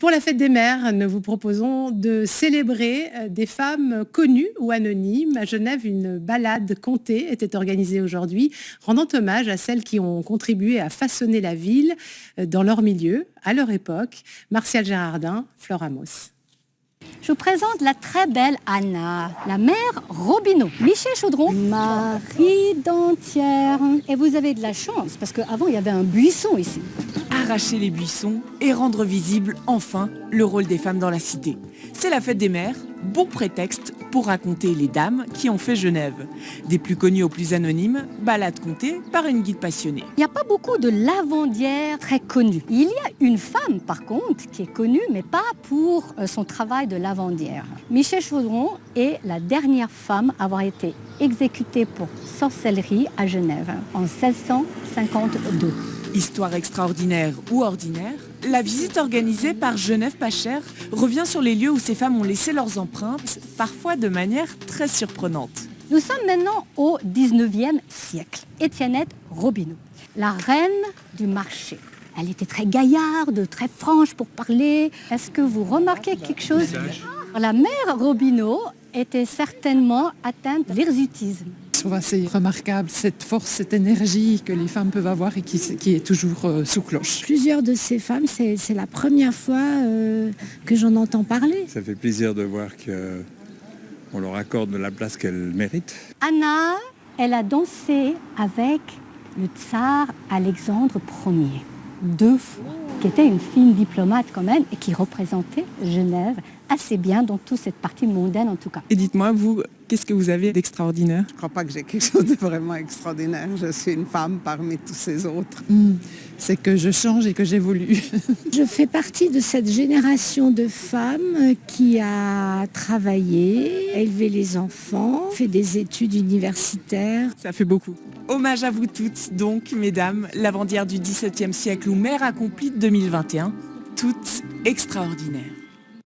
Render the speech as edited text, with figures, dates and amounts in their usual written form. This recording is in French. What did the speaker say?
Pour la fête des mères, nous vous proposons de célébrer des femmes connues ou anonymes. À Genève, une balade contée était organisée aujourd'hui, rendant hommage à celles qui ont contribué à façonner la ville dans leur milieu, à leur époque. Martial Gérardin, Flore Amos. Je vous présente la très belle Anna, la mère Robineau. Michel Chaudron, Marie Dentière. Et vous avez de la chance, parce qu'avant, il y avait un buisson ici. Arracher les buissons et rendre visible, enfin, le rôle des femmes dans la cité. C'est la fête des mères, bon prétexte pour raconter les dames qui ont fait Genève. Des plus connues aux plus anonymes, balade contée par une guide passionnée. Il n'y a pas beaucoup de lavandières très connues. Il y a une femme, par contre, qui est connue, mais pas pour son travail de lavandière. Michel Chaudron est la dernière femme à avoir été exécutée pour sorcellerie à Genève en 1652. Histoire extraordinaire ou ordinaire, la visite organisée par Genève Pas Cher revient sur les lieux où ces femmes ont laissé leurs empreintes, parfois de manière très surprenante. Nous sommes maintenant au 19e siècle. Étiennette Robineau, la reine du marché. Elle était très gaillarde, très franche pour parler. Est-ce que vous remarquez quelque chose? La mère Robineau était certainement atteinte d'hirsutisme. Je trouve assez remarquable cette force, cette énergie que les femmes peuvent avoir et qui est toujours sous cloche. Plusieurs de ces femmes, c'est la première fois que j'en entends parler. Ça fait plaisir de voir qu'on leur accorde la place qu'elles méritent. Anna, elle a dansé avec le tsar Alexandre Ier, 2 fois, qui était une fine diplomate quand même et qui représentait Genève assez bien dans toute cette partie mondaine en tout cas. Et dites-moi, vous, qu'est-ce que vous avez d'extraordinaire? Je ne crois pas que j'ai quelque chose de vraiment extraordinaire. Je suis une femme parmi tous ces autres. C'est que je change et que j'évolue. Je fais partie de cette génération de femmes qui a travaillé, élevé les enfants, fait des études universitaires. Ça fait beaucoup. Hommage à vous toutes, donc, mesdames, lavandières du XVIIe siècle ou mères accomplies de 2021, toutes extraordinaires.